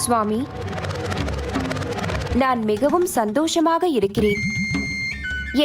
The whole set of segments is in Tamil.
சுவாமி, நான் மிகவும் சந்தோஷமாக இருக்கிறேன்.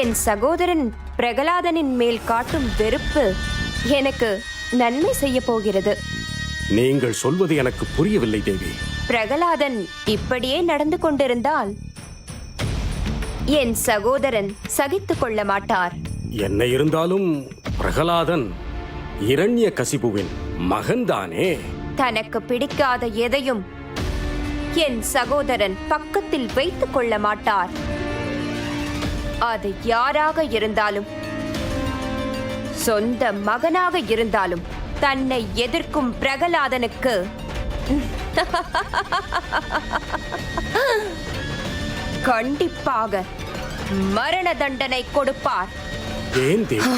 என் சகோதரன் பிரகலாதனின் மேல் காட்டும் வெறுப்பு எனக்கு நன்மை செய்ய போகிறது. நீங்கள் சொல்வது எனக்கு புரியவில்லை தேவி. பிரகலாதன் இப்படியே நடந்து கொண்டிருந்தால் என் சகோதரன் சகித்துக் கொள்ள மாட்டார். என்ன இருந்தாலும் பிரகலாதன் இரண்ய கசிபுவின் மகன்தானே. தனக்கு பிடிக்காத எதையும் என் சகோதரன் பக்கத்தில் வைத்துக் கொள்ள மாட்டார். அது யாராக இருந்தாலும், சொந்த மகனாக இருந்தாலும், தன்னை எதிர்க்கும் பிரகலாதனுக்கு கண்டிப்பாக மரண தண்டனை கொடுப்பார். ஏன் தேவி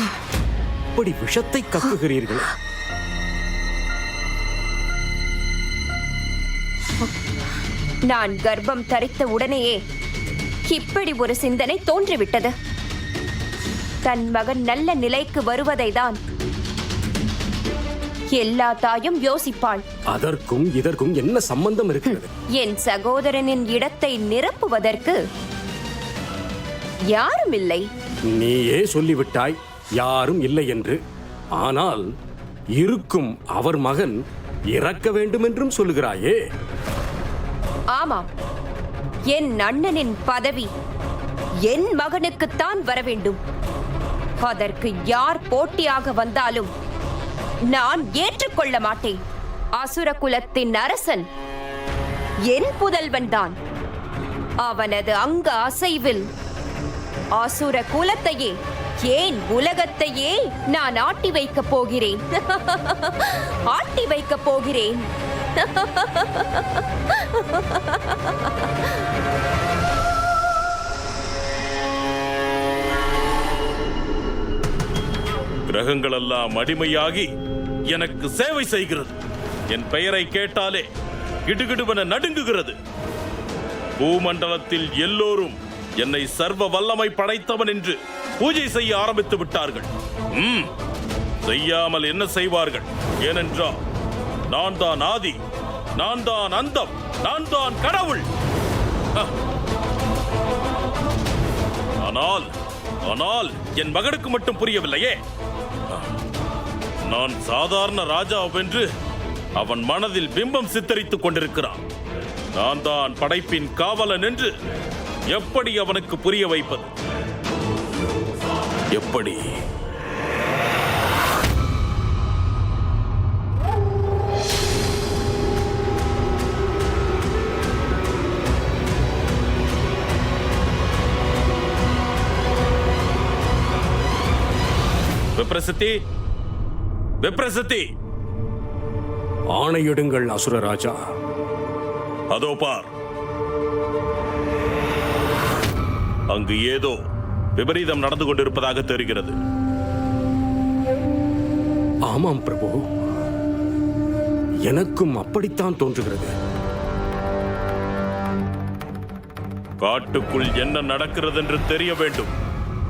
இப்படி விஷத்தை கக்குகிறீர்கள்? நான் கர்ப்பம் தரித்த உடனேயே இப்படி ஒரு சிந்தனை தோன்றிவிட்டது. தன் மகன் நல்ல நிலைக்கு வருவதை தான் எல்லா தாயும் யோசிப்பாள். அதற்கும் இதற்கும் என்ன சம்பந்தம் இருக்கிறது? என் சகோதரனின் இடத்தை நிரப்புவதற்கு யாரும் இல்லை. நீயே சொல்லிவிட்டாய் யாரும் இல்லை என்று. ஆனால் இருக்கும் அவர் மகன் இறக்க வேண்டும் என்றும் சொல்லுகிறாயே. ஆமாம், என் அண்ணனின் பதவி என் மகனுக்குத்தான் வர வேண்டும். அதற்கு யார் போட்டியாக வந்தாலும் நான் ஏற்றுக்கொள்ள மாட்டேன். அசுர குலத்தின் அரசன் என் புதல்வன் தான். அவனது அங்க அசைவில் அசுர குலத்தையே, ஏன் உலகத்தையே நான் ஆட்டி வைக்கப் போகிறேன். ஆட்டி வைக்கப் போகிறேன். கிரகங்கள் எல்லாம் அடிமையாகி எனக்கு சேவை செய்கிறது. என் பெயரை கேட்டாலே கிடுகிடுவென நடுங்குகிறது. பூமண்டலத்தில் எல்லோரும் என்னை சர்வ வல்லமை படைத்தவன் என்று பூஜை செய்ய ஆரம்பித்து விட்டார்கள். செய்யாமல் என்ன செய்வார்கள்? ஏனென்றால் நான் தான் ஆதி, நான் தான் அந்தம், நான் தான் கடவுள். ஆனால் என் மகனுக்கு மட்டும் புரியவில்லையே. நான் சாதாரண ராஜாவென்று அவன் மனதில் பிம்பம் சித்தரித்துக் கொண்டிருக்கிறான். நான் தான் படைப்பின் காவலன் என்று எப்படி அவனுக்கு புரிய வைப்பது? எப்படி? விப்ரசித்தி, ஆணையிடுங்கள் அசுரராஜா. அதோ பார், அங்கு ஏதோ விபரீதம் நடந்து கொண்டிருப்பதாக தெரிகிறது. ஆமாம் பிரபு, எனக்கும் அப்படித்தான் தோன்றுகிறது. காட்டுக்குள் என்ன நடக்கிறது என்று தெரிய வேண்டும்.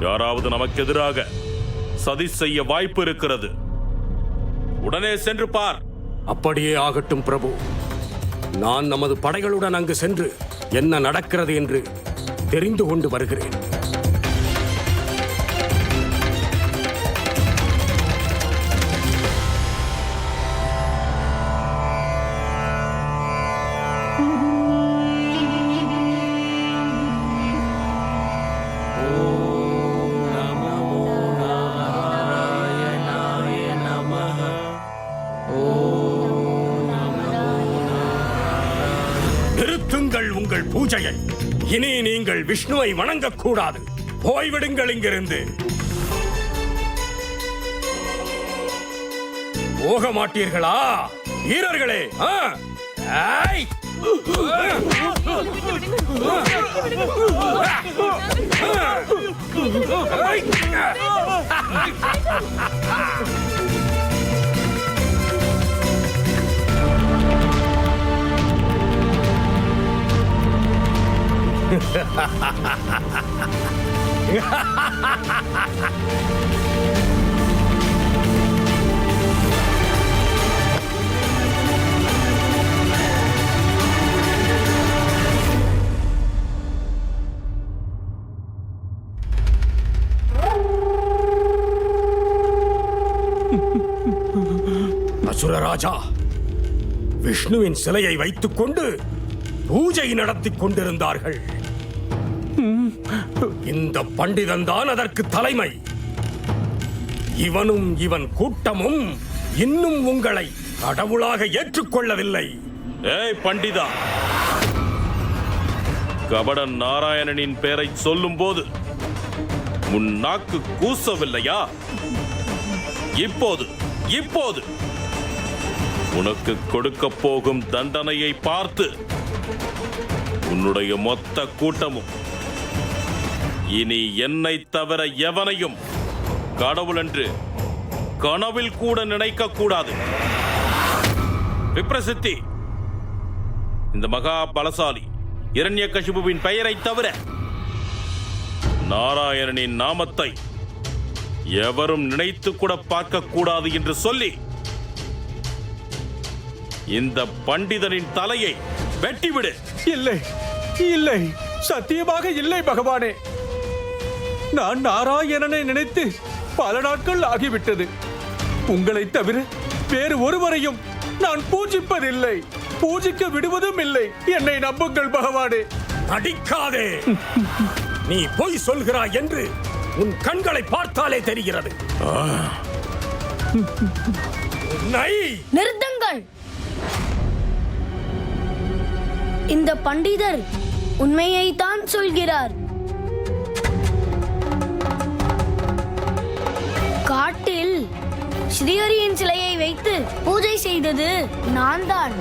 யாராவது நமக்கு எதிராக சதி செய்ய வாய்ப்பு இருக்கிறது. உடனே சென்று பார். அப்படியே ஆகட்டும் பிரபு. நான் நமது படைகளுடன் அங்கு சென்று என்ன நடக்கிறது என்று தெரிந்து கொண்டு வருகிறேன். நிறுத்துங்கள் உங்கள் பூஜையை. இனி நீங்கள் விஷ்ணுவை வணங்கக்கூடாது. போய்விடுங்கள் இங்கிருந்து. போக மாட்டீர்களா வீரர்களே? அசுரராஜா, விஷ்ணுவின் சிலையை வைத்துக் கொண்டு பூஜை நடத்திக் கொண்டிருந்தார்கள். இந்த பண்டிதன் தான் அதற்கு தலைமை. இவனும் இவன் கூட்டமும் இன்னும் உங்களை கடவுளாக ஏற்றுக்கொள்ளவில்லை. ஏய் பண்டிதா, கபடன் நாராயணனின் பெயரை சொல்லும் போது உன் நாக்கு கூசவில்லையா? இப்போது இப்போது உனக்கு கொடுக்க போகும் தண்டனையை பார்த்து உன்னுடைய மொத்த கூட்டமும் இனி என்னை தவிர எவனையும் கடவுள் என்று கனவில் கூட நினைக்க கூடாது. விப்ரசித்தி, இந்த மகா பலசாலி இரண்யகசிபுவின் பெயரை தவிர நாராயணனின் நாமத்தை எவரும் நினைத்து கூட பார்க்க கூடாது என்று சொல்லி இந்த பண்டிதனின் தலையை வெட்டிவிடு. இல்லை இல்லை, சத்தியமாக இல்லை பகவானே. நான் நாராயணனை நினைத்து பல நாட்கள் ஆகிவிட்டது. உங்களை தவிர வேறு ஒருவரையும் நான் பூஜிப்பதில்லை, பூஜிக்க விடுவதும் இல்லை. என்னை நம்புங்கள் பகவானே. நடிக்காதே. நீ பொய் சொல்கிறாய் என்று உன் கண்களை பார்த்தாலே தெரிகிறது. நிறுத்துங்கள். இந்த பண்டிதர் உண்மையை தான் சொல்கிறார். காட்டில் ஸ்ரீஹரியின் சிலையை வைத்து பூஜை செய்தது நான் தான்.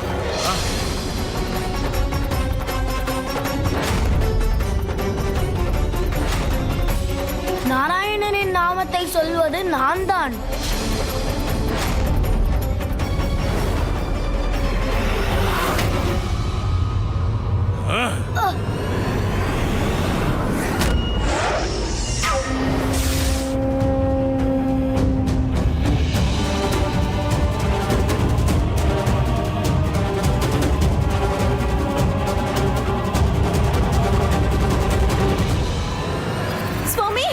நாராயணனின் நாமத்தை சொல்வது நான் தான். சுவாமி,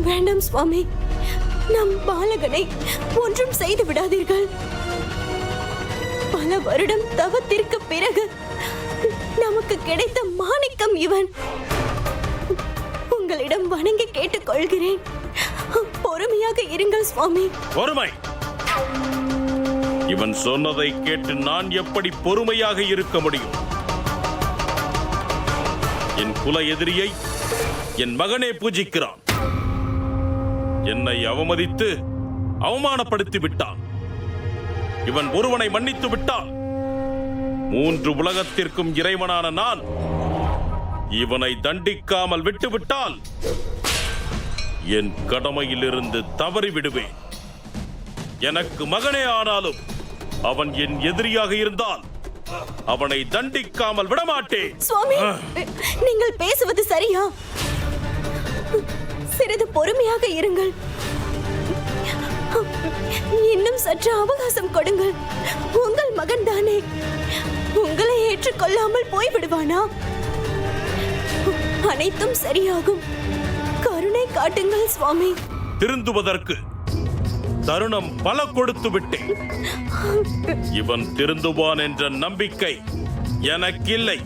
வேண்டாம் சுவாமி, நம் பாலகனை ஒன்றும் செய்து விடாதீர்கள். பல வருடம் தவத்திற்கு பிறகு நமக்கு கிடைத்த மாணிக்கம் இவன். உங்களிடம் வணங்கி கேட்டுக்கொள்கிறேன், பொறுமையாக இருங்கள் சுவாமி. பொறுமை? இவன் சொன்னதை கேட்டு நான் எப்படி பொறுமையாக இருக்க முடியும்? என் குல எதிரியை என் மகனே பூஜிக்கிறான். என்னை அவமதித்து அவமானப்படுத்தி விட்டான். இவன் ஒருவனை மன்னித்து விட்டான். 3 உலகத்திற்கும் இறைவனான நான் இவனை தண்டிக்காமல் விட்டுவிட்டால் என் கடமையிலிருந்து தவறி விடுவேன். எனக்கு மகனே ஆனாலும் அவன் என் எதிரியாக இருந்தால் அவனை தண்டிக்காமல் விடமாட்டேன். சுவாமி, நீங்கள் பேசுவது சரியா? சிறிது பொறுமையாக இருங்கள். இன்னும் சற்று அவகாசம் கொடுங்கள். உங்கள் மகன் தானே, உங்களை ஏற்றுக்கொள்ளாமல் போய்விடுவானா? அனைத்தும் சரியாகும். கருணை காட்டுங்கள் சுவாமி. திருந்துவதற்கு தருணம் பல கொடுத்து விட்டேன். இவன் திருந்துவான் என்ற நம்பிக்கை எனக்கில்லை.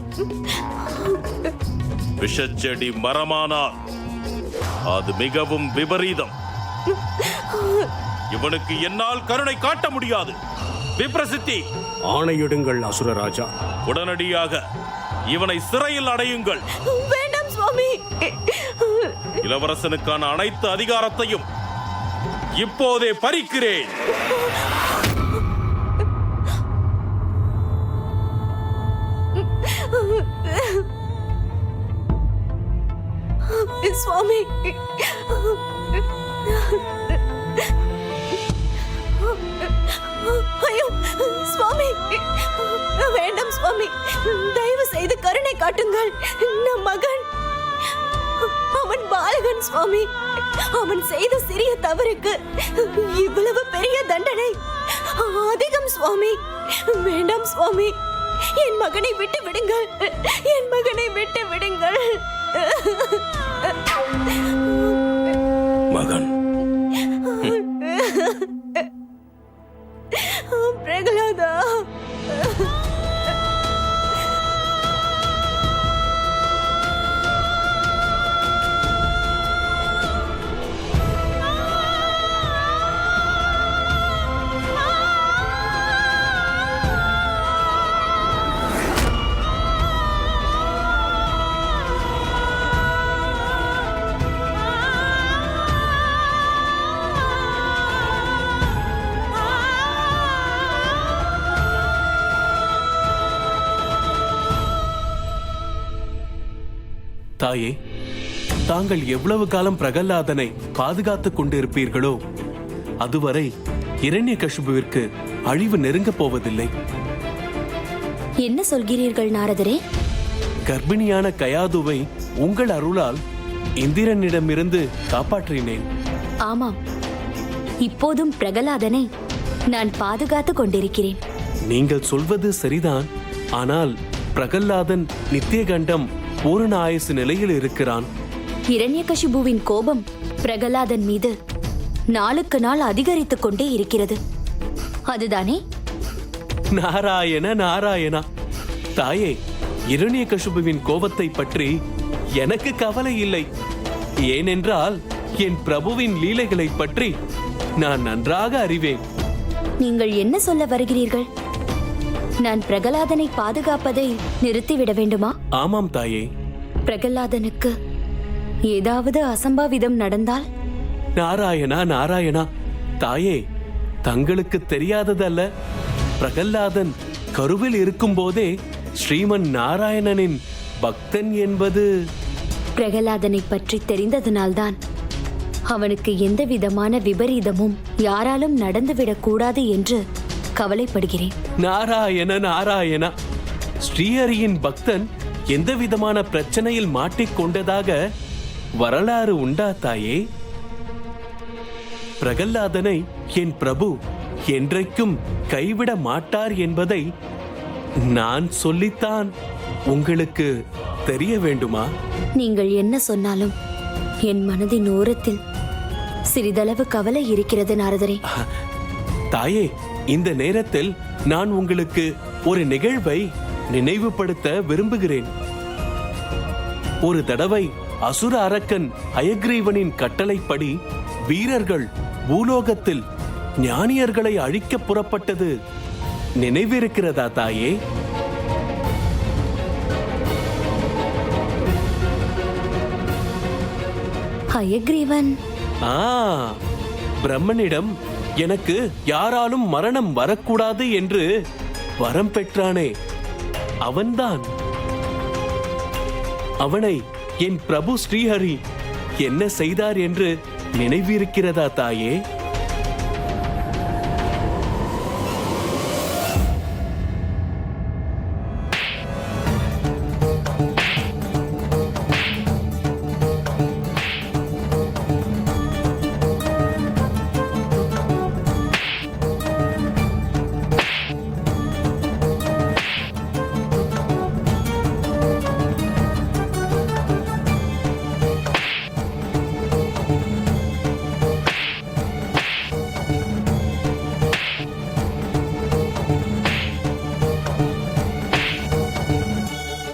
விஷச்செடி மரமானால் அது மிகவும் விபரீதம். இவனுக்கு என்னால் கருணை காட்ட முடியாது. விப்ரசித்தி, ஆணையிடுங்கள் அசுரராஜா. உடனடியாக இவனை சிறையில் அடையுங்கள். வேண்டாம் சுவாமி. இளவரசனுக்கான அனைத்து அதிகாரத்தையும் இப்போதே பறிக்கிறேன். சுவாமி, ஐயோ சுவாமி, வேண்டாம் சுவாமி, தயவு செய்து கருணை காட்டுங்கள். நம் மகன் அவன் பாலகன் சுவாமி. அவன் செய்த சிறிய தவறுக்கு இவ்வளவு பெரிய தண்டனை அதிகம் சுவாமி. வேண்டாம் சுவாமி, என் மகனை விட்டு விடுங்கள். என் மகனை விட்டு விடுங்கள். மகன். பிரகலாதா, தாயே, தாங்கள் எவ்வளவு காலம் பிரகலாதனை பாதுகாத்துக் கொண்டிருப்பீர்களோ அதுவரை இரண்யகசிபுவிற்கு அழிவு நெருங்கப் போவதில்லை. என்ன சொல்கிறீர்கள் நாரதரே? கர்ப்பிணியான கயாதுவை உங்கள் அருளால் இந்திரனிடமிருந்து காப்பாற்றினேன். ஆமாம், இப்போதும் பிரகலாதனை நான் பாதுகாத்துக் கொண்டிருக்கிறேன். நீங்கள் சொல்வது சரிதான். ஆனால் பிரகலாதன் நித்தியகண்டம் பூரண ஆயுசு நிலையில் இருக்கிறான். இரண்யகசிபுவின் கோபம் பிரகலாதன் மீது நாளுக்கு நாள் அதிகரித்துக் கொண்டே இருக்கிறது. அதுதானே? நாராயண நாராயணா. தாயே, இரண்யகசிபுவின் கோபத்தை பற்றி எனக்கு கவலை இல்லை. ஏனென்றால் என் பிரபுவின் லீலைகளை பற்றி நான் நன்றாக அறிவேன். நீங்கள் என்ன சொல்ல வருகிறீர்கள்? நான் பிரகலாதனை பாதுகாப்பதை நிறுத்திவிட வேண்டுமா? ஆமாம் தாயே. பிரகலாதனுக்கு ஏதாவது அசம்பாவிதம் நடந்தால்? நாராயணா நாராயணா. தாயே, தங்களுக்கு தெரியாததல்ல, பிரகலாதன் கருவில் இருக்கும் போதே ஸ்ரீமன் நாராயணனின் பக்தன் என்பது. பிரகலாதனை பற்றி தெரிந்ததனால்தான் அவனுக்கு எந்த விதமான விபரீதமும் யாராலும் நடந்துவிடக் கூடாது என்று கவலைப்படுகிறேன். நாராயண நாராயணா. ஸ்ரீஹரியின் பக்தன் எந்த விதமான பிரச்சனையில் மாட்டிக்கொண்டதாக வரலாறு உண்டா தாயே? பிரகலாதனை என் பிரபு என்றைக்கும் கைவிட மாட்டார் என்பதை நான் சொல்லித்தான் உங்களுக்கு தெரிய வேண்டுமா? நீங்கள் என்ன சொன்னாலும் என் மனதின் ஓரத்தில் சிறிதளவு கவலை இருக்கிறது நாரதரே. தாயே, இந்த நேரத்தில் நான் உங்களுக்கு ஒரு நிகழ்வை நினைவுபடுத்த விரும்புகிறேன். ஒரு தடவை அசுர அரக்கன் ஹயக்ரீவனின் கட்டளைப்படி வீரர்கள் பூலோகத்தில் ஞானியர்களை அழிக்க புறப்பட்டது நினைவிருக்கிறதா தாயே? ஹயக்ரீவன் பிரம்மனிடம் எனக்கு யாராலும் மரணம் வரக்கூடாது என்று வரம் பெற்றானே, அவன்தான். அவனை என் பிரபு ஸ்ரீஹரி என்ன செய்தார் என்று நினைவிருக்கிறதா தாயே?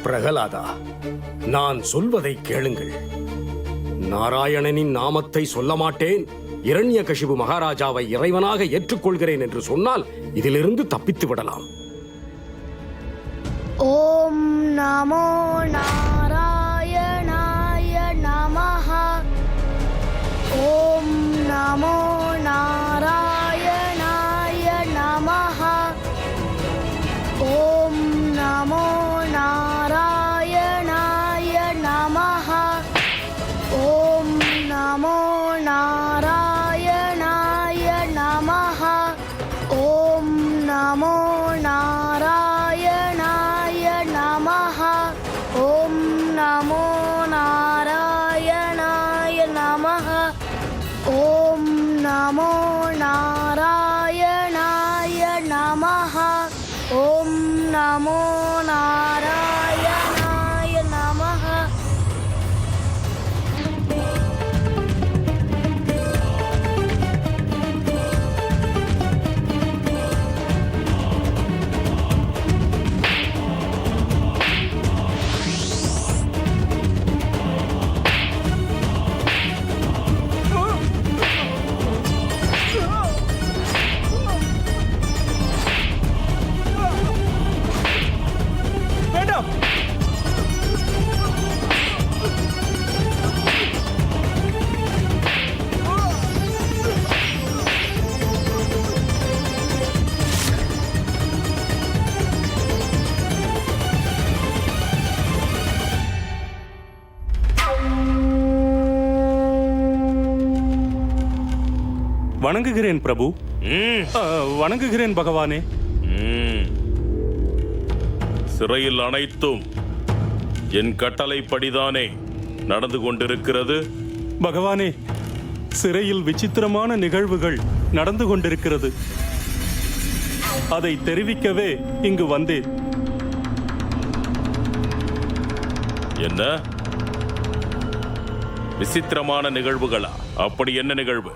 பிரகலாதா, நான் சொல்வதை கேளுங்கள். நாராயணனின் நாமத்தை சொல்ல மாட்டேன், இரண்யகசிபு மகாராஜாவை இறைவனாக ஏற்றுக்கொள்கிறேன் என்று சொன்னால் இதிலிருந்து தப்பித்து விடலாம். ஓம் நமோ நாராயணாய நமஹ. ஓம் நமோ நாராயணாய நமஹ. ஓம் நமோ நாராயணாய நமஹ. ஓம் நமோ நாராயணாய நமஹ. ஓம் நமோ நாராயணாய நமஹ. ஓம் வணங்குகிறேன் பிரபு. வணங்குகிறேன் பகவானே. சிறையில் அனைத்தும் என் கட்டளைப்படிதானே நடந்து கொண்டிருக்கிறது? பகவானே, சிறையில் விசித்திரமான நிகழ்வுகள் நடந்து கொண்டிருக்கிறது. அதை தெரிவிக்கவே இங்கு வந்தேன். என்ன விசித்திரமான நிகழ்வுகளா? அப்படி என்ன நிகழ்வு?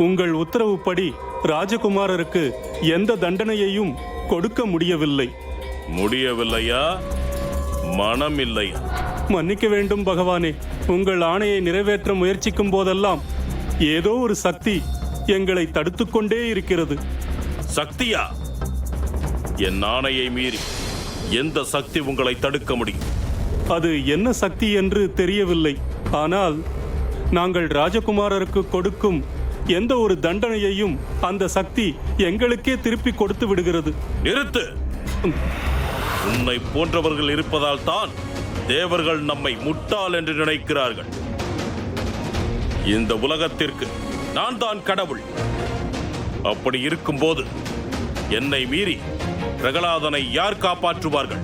உங்கள் உத்தரவுப்படி ராஜகுமாரருக்கு எந்த தண்டனையையும் கொடுக்க முடியவில்லை. முடியவில்லையா? மனம் இல்லையா? மன்னிக்க வேண்டும் பகவானே. உங்கள் ஆணையை நிறைவேற்ற முயற்சிக்கும் போதெல்லாம் ஏதோ ஒரு சக்தி எங்களை தடுத்துக்கொண்டே இருக்கிறது. சக்தியா? என் ஆணையை மீறி எந்த சக்தி உங்களை தடுக்க முடியும்? அது என்ன சக்தி என்று தெரியவில்லை. ஆனால் நாங்கள் ராஜகுமாரருக்கு கொடுக்கும் எந்த ஒரு தண்டனையையும் அந்த சக்தி எங்களுக்கே திருப்பி கொடுத்து விடுகிறது. நிறுத்து! உன்னை போன்றவர்கள் இருப்பதால் தான் தேவர்கள் நம்மை முட்டாள் என்று நினைக்கிறார்கள். இந்த உலகத்திற்கு நான் தான் கடவுள். அப்படி இருக்கும்போது என்னை மீறி பிரகலாதனை யார் காப்பாற்றுவார்கள்?